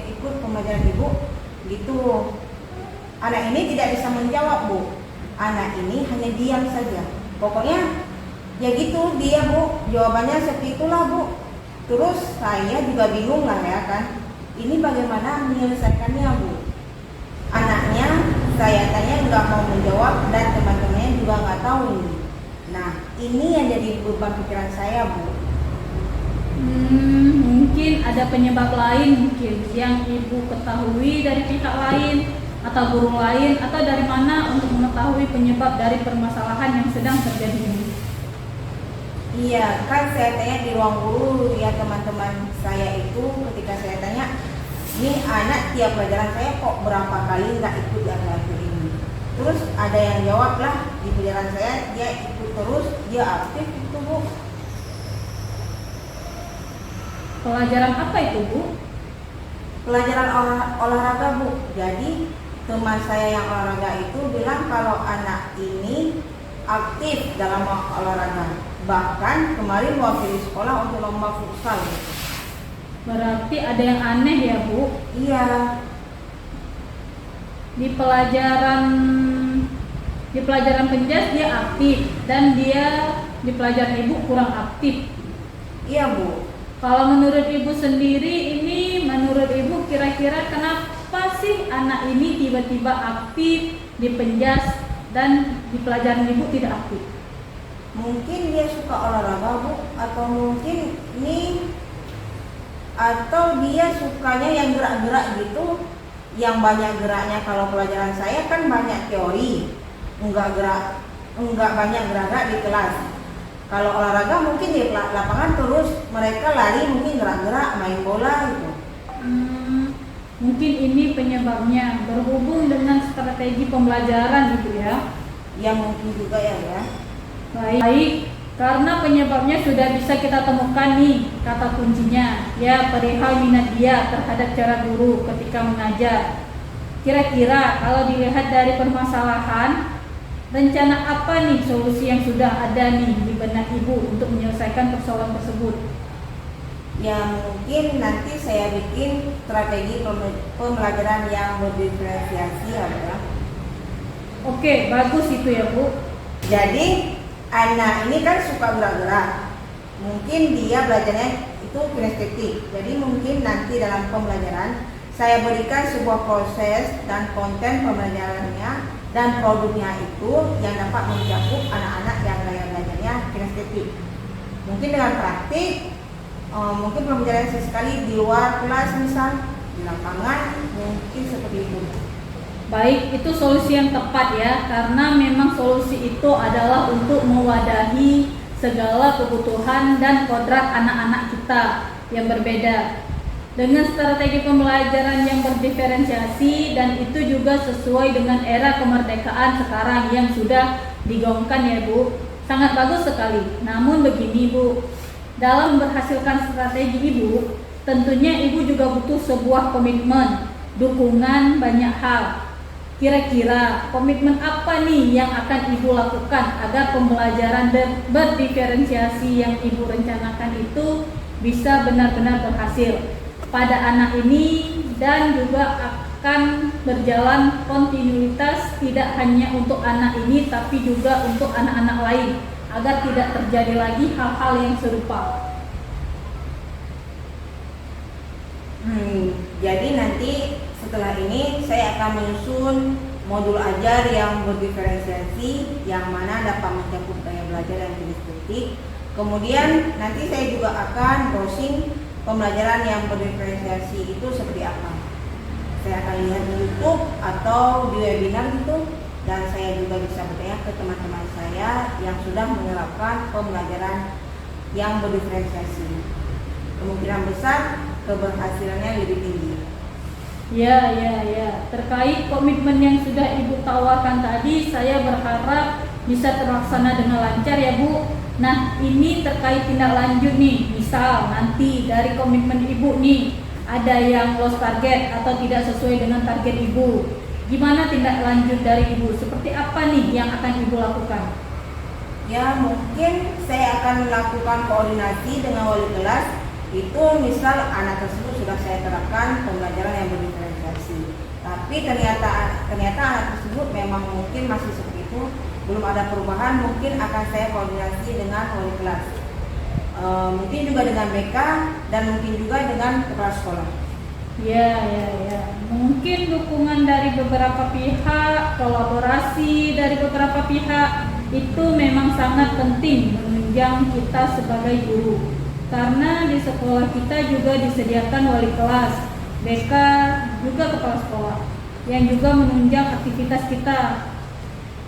ikut pembelajaran Ibu? Gitu. Anak ini tidak bisa menjawab Bu. Anak ini hanya diam saja. Pokoknya ya gitu dia Bu. Jawabannya seperti itulah Bu. Terus saya juga bingung lah ya kan. Ini bagaimana menyelesaikannya Bu? Anaknya saya tanya nggak mau menjawab dan teman-temannya juga nggak tahu ini. Nah ini yang jadi beban pikiran saya Bu. Mungkin ada penyebab lain mungkin yang Ibu ketahui dari pihak lain atau guru lain atau dari mana untuk mengetahui penyebab dari permasalahan yang sedang terjadi ini. Iya, kan saya tanya di ruang guru ya teman-teman saya itu ketika saya tanya, ini anak tiap pelajaran saya kok berapa kali nggak ikut di akhir-akhir ini. Terus ada yang jawab lah di pelajaran saya dia ikut terus, dia aktif itu Bu. Pelajaran apa itu Bu? Pelajaran olahraga Bu. Jadi teman saya yang olahraga itu bilang kalau anak ini aktif dalam olahraga. Bahkan kemarin mewakili sekolah untuk lomba futsal. Berarti ada yang aneh ya Bu? Iya. Di pelajaran penjas dia aktif dan dia di pelajaran Ibu kurang aktif. Iya Bu. Kalau menurut Ibu sendiri ini, menurut Ibu kira-kira kenapa sih anak ini tiba-tiba aktif di penjas dan di pelajaran Ibu tidak aktif? Mungkin dia suka olahraga Bu, atau mungkin dia sukanya yang gerak-gerak gitu, yang banyak geraknya. Kalau pelajaran saya kan banyak teori, enggak banyak gerak-gerak di kelas. Kalau olahraga mungkin di lapangan terus mereka lari, mungkin gerak-gerak main bola gitu. Mungkin ini penyebabnya berhubung dengan strategi pembelajaran gitu ya. Ya mungkin juga ya. Baik, karena penyebabnya sudah bisa kita temukan nih kata kuncinya, ya perihal minat dia terhadap cara guru ketika mengajar. Kira-kira kalau dilihat dari permasalahan, rencana apa nih solusi yang sudah ada nih di benak ibu untuk menyelesaikan persoalan tersebut? Ya mungkin nanti saya bikin strategi pembelajaran yang berdiferensiasi ya. Oke, bagus itu ya Bu. Jadi anak ini kan suka gerak-gerak. Mungkin dia belajarnya itu kinestetik. Jadi mungkin nanti dalam pembelajaran saya berikan sebuah proses dan konten pembelajarannya dan produknya itu yang dapat mencakup anak-anak yang gaya belajarnya kinestetik. Mungkin dengan praktik, mungkin pembelajaran sesekali di luar kelas misal, di lapangan, mungkin seperti itu. Baik, itu solusi yang tepat ya, karena memang solusi itu adalah untuk mewadahi segala kebutuhan dan kodrat anak-anak kita yang berbeda. Dengan strategi pembelajaran yang berdiferensiasi dan itu juga sesuai dengan era kemerdekaan sekarang yang sudah digaungkan ya Bu. Sangat bagus sekali. Namun begini Bu, dalam berhasilkan strategi Ibu, tentunya Ibu juga butuh sebuah komitmen, dukungan banyak hal. Kira-kira komitmen apa nih yang akan Ibu lakukan agar pembelajaran berdiferensiasi yang Ibu rencanakan itu bisa benar-benar berhasil pada anak ini dan juga akan berjalan kontinuitas tidak hanya untuk anak ini tapi juga untuk anak-anak lain agar tidak terjadi lagi hal-hal yang serupa. Jadi nanti setelah ini saya akan menyusun modul ajar yang berdiferensiasi yang mana dapat mencakup gaya belajar yang kinestetik. Kemudian nanti saya juga akan browsing pembelajaran yang berdiferensiasi itu seperti apa. Saya akan lihat di YouTube atau di webinar gitu, dan saya juga bisa bertanya ke teman-teman saya yang sudah menerapkan pembelajaran yang berdiferensiasi. Kemungkinan besar keberhasilannya lebih tinggi. Ya. Terkait komitmen yang sudah Ibu tawarkan tadi, saya berharap bisa terlaksana dengan lancar ya Bu. Nah, ini terkait tindak lanjut nih. Misal nanti dari komitmen Ibu nih ada yang lost target atau tidak sesuai dengan target Ibu. Gimana tindak lanjut dari Ibu? Seperti apa nih yang akan Ibu lakukan? Ya, mungkin saya akan melakukan koordinasi dengan wali kelas. Itu misal anak tersebut sudah saya terapkan pembelajaran yang berdiferensiasi, tapi ternyata anak tersebut memang mungkin masih seperti itu, belum ada perubahan, mungkin akan saya koordinasi dengan wali kelas, mungkin juga dengan BK dan mungkin juga dengan kepala sekolah. Ya. Mungkin dukungan dari beberapa pihak, kolaborasi dari beberapa pihak itu memang sangat penting menunjang kita sebagai guru. Karena di sekolah kita juga disediakan wali kelas, BK, juga kepala sekolah yang juga menunjang aktivitas kita.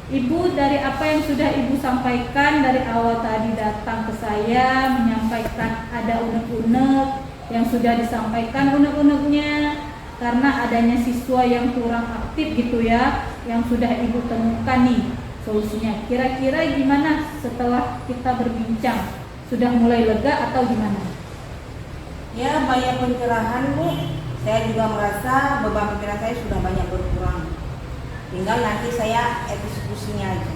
Ibu, dari apa yang sudah Ibu sampaikan dari awal tadi datang ke saya menyampaikan ada unek-unek yang sudah disampaikan unek-uneknya karena adanya siswa yang kurang aktif gitu ya, yang sudah Ibu temukan nih solusinya. Kira-kira gimana setelah kita berbincang? Sudah mulai lega atau gimana? Ya, banyak pencerahan Bu. Saya juga merasa beban pikiran saya sudah banyak berkurang. Tinggal nanti saya eksekusinya aja.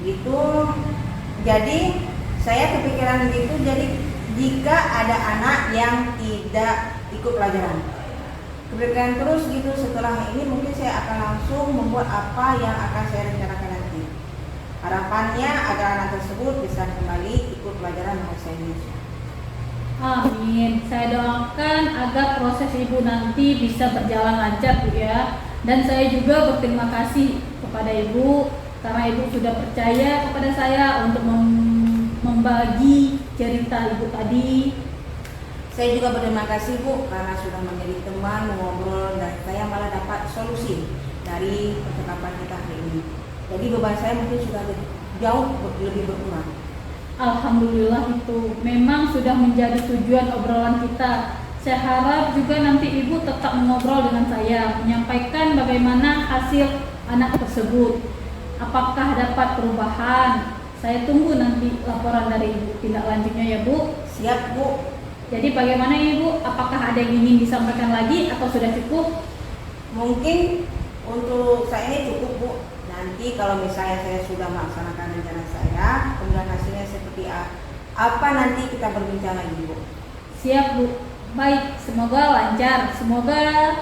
Gitu. Jadi saya kepikiran gitu. Jadi jika ada anak yang tidak ikut pelajaran, kepikiran terus gitu. Setelah ini mungkin saya akan langsung membuat apa yang akan saya rencanakan nanti. Harapannya agar anak tersebut bisa kembali ikut pelajaran bahasa Indonesia. Amin. Saya doakan agar proses Ibu nanti bisa berjalan lancar Bu ya. Dan saya juga berterima kasih kepada Ibu karena Ibu sudah percaya kepada saya untuk membagi cerita Ibu tadi. Saya juga berterima kasih Bu karena sudah menjadi teman mengobrol dan saya malah dapat solusi dari percakapan kita hari ini. Jadi beban saya mungkin sudah jauh lebih berkurang. Alhamdulillah, itu memang sudah menjadi tujuan obrolan kita Saya harap juga nanti Ibu tetap mengobrol dengan saya, menyampaikan bagaimana hasil anak tersebut. Apakah dapat perubahan? Saya tunggu nanti laporan dari Ibu tindak lanjutnya ya Bu. Siap Bu. Jadi bagaimana Ibu? Apakah ada yang ingin disampaikan lagi atau sudah cukup? Mungkin untuk saya ini cukup Bu. Nanti kalau misalnya saya sudah melaksanakan rencana saya, kemudian hasilnya seperti apa nanti kita berbincang lagi Bu. Siap Bu. Baik, semoga lancar, semoga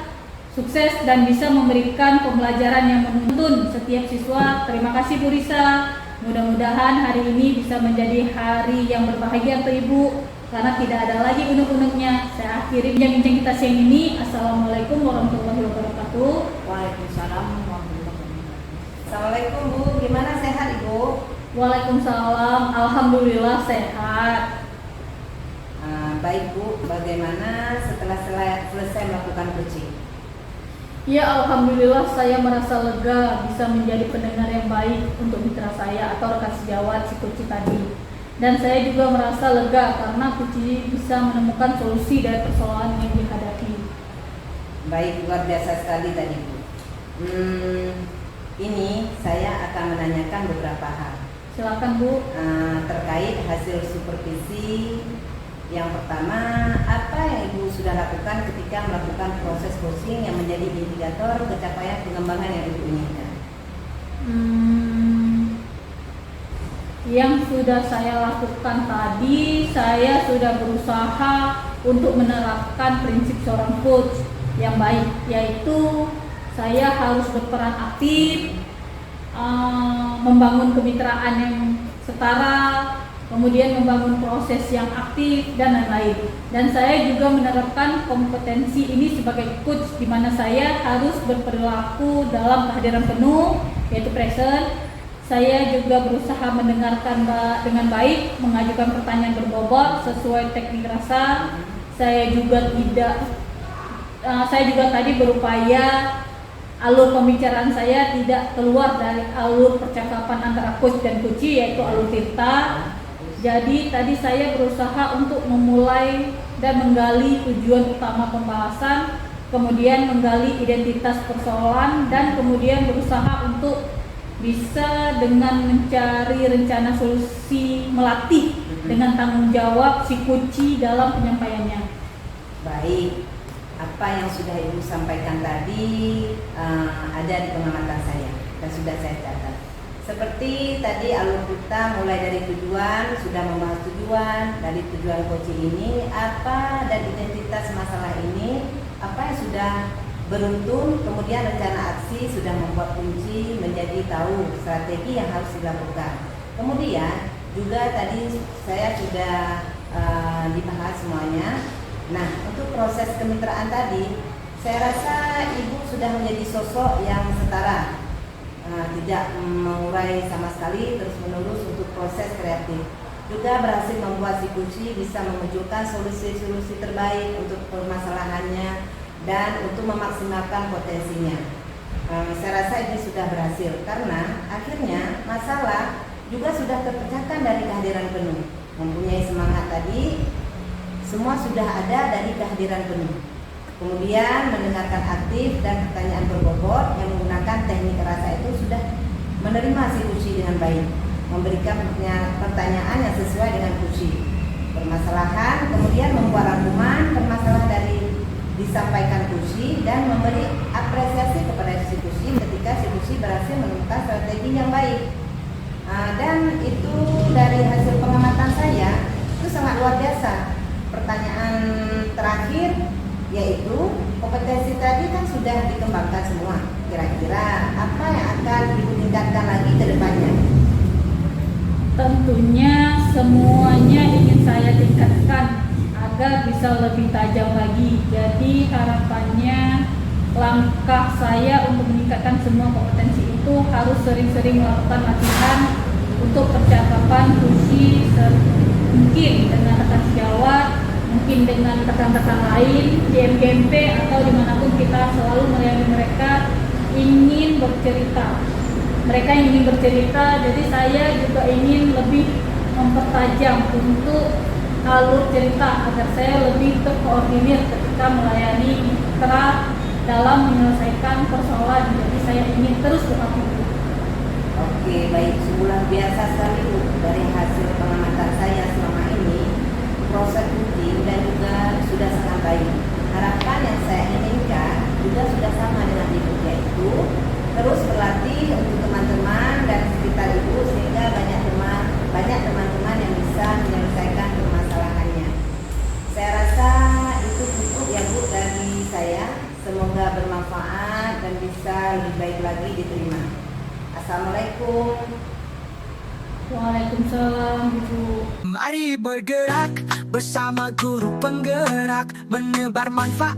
sukses dan bisa memberikan pembelajaran yang menuntun setiap siswa. Terima kasih Bu Risa. Mudah-mudahan hari ini bisa menjadi hari yang berbahagia untuk Ibu, karena tidak ada lagi unek-uneknya. Saya akhiri bincang-bincang kita siang ini. Assalamualaikum warahmatullahi wabarakatuh. Waalaikumsalam warahmatullahi wabarakatuh. Assalamualaikum Bu, gimana sehat Ibu? Waalaikumsalam, alhamdulillah sehat. Baik Bu, bagaimana setelah selesai melakukan coaching? Ya, alhamdulillah saya merasa lega bisa menjadi pendengar yang baik untuk mitra saya atau rekan sejawat si Kuci tadi. Dan saya juga merasa lega karena Kuci bisa menemukan solusi dari persoalan yang dihadapi. Baik, luar biasa sekali tadi Bu. Ini saya akan menanyakan beberapa hal. Silakan Bu. Terkait hasil supervisi. Yang pertama, apa yang Ibu sudah lakukan ketika melakukan proses coaching yang menjadi indikator pencapaian pengembangan yang Ibu inginkan? Yang sudah saya lakukan tadi, saya sudah berusaha untuk menerapkan prinsip seorang coach yang baik, yaitu saya harus berperan aktif, membangun kemitraan yang setara, kemudian membangun proses yang aktif dan lain-lain. Dan saya juga menerapkan kompetensi ini sebagai coach, di mana saya harus berperilaku dalam kehadiran penuh, yaitu present. Saya juga berusaha mendengarkan dengan baik, mengajukan pertanyaan berbobot sesuai teknik rasa. Saya juga tadi berupaya alur pembicaraan saya tidak keluar dari alur percakapan antara coach dan coachee, yaitu alur tirta. Jadi tadi saya berusaha untuk memulai dan menggali tujuan utama pembahasan, kemudian menggali identitas persoalan, dan kemudian berusaha untuk bisa dengan mencari rencana solusi, melatih dengan tanggung jawab si coachee dalam penyampaiannya. Baik, apa yang sudah Ibu sampaikan tadi ada di pengamatan saya dan sudah saya catat. Seperti tadi alur kita mulai dari tujuan, sudah membahas tujuan, dari tujuan coaching ini, apa dan identitas masalah ini, apa yang sudah beruntun, kemudian rencana aksi sudah membuat kunci menjadi tahu strategi yang harus dilakukan. Kemudian juga tadi saya sudah dibahas semuanya. Nah, untuk proses kemitraan tadi, saya rasa Ibu sudah menjadi sosok yang setara. Tidak mengurai sama sekali, terus menerus untuk proses kreatif. Juga berhasil membuat si kunci bisa memunculkan solusi-solusi terbaik untuk permasalahannya dan untuk memaksimalkan potensinya. Saya rasa ini sudah berhasil karena akhirnya masalah juga sudah terpecahkan dari kehadiran penuh. Mempunyai semangat tadi, semua sudah ada dari kehadiran penuh. Kemudian mendengarkan aktif dan pertanyaan berbobot yang menggunakan teknik rasa itu sudah menerima si kunci dengan baik, memberikan pertanyaan yang sesuai dengan kunci permasalahan, kemudian membuat rangkuman permasalahan dari disampaikan kunci dan memberi apresiasi kepada si kunci ketika si kunci berhasil menemukan strategi yang baik. Dan itu dari hasil pengamatan saya itu sangat luar biasa. Pertanyaan terakhir yaitu kompetensi tadi kan sudah dikembangkan semua. Kira-kira apa yang akan ditingkatkan lagi ke depannya? Tentunya semuanya ingin saya tingkatkan agar bisa lebih tajam lagi. Jadi harapannya langkah saya untuk meningkatkan semua kompetensi itu harus sering-sering melakukan latihan untuk percakapan kunci, mungkin dengan rekan sejawat, mungkin dengan rekan-rekan lain di MGMP atau dimanapun kita selalu melayani mereka ingin bercerita. Mereka ingin bercerita, jadi saya juga ingin lebih mempertajam untuk alur cerita agar saya lebih terkoordinir ketika melayani mitra dalam menyelesaikan persoalan. Jadi saya ingin terus beraktif. Oke, baik. Luar biasa sekali Bu. Dari hasil pengamatan saya selama ini, proses coaching dan juga sudah sangat baik. Harapan yang saya inginkan juga sudah sama dengan Ibu, yaitu terus berlatih untuk teman-teman dan sekitar Ibu sehingga banyak teman-teman yang bisa menyelesaikan permasalahannya. Saya rasa itu cukup ya Bu dari saya. Semoga bermanfaat dan bisa lebih baik lagi diterima. Assalamualaikum. Waalaikumsalam Ibu. Mari bergerak bersama guru penggerak, menebar manfaat.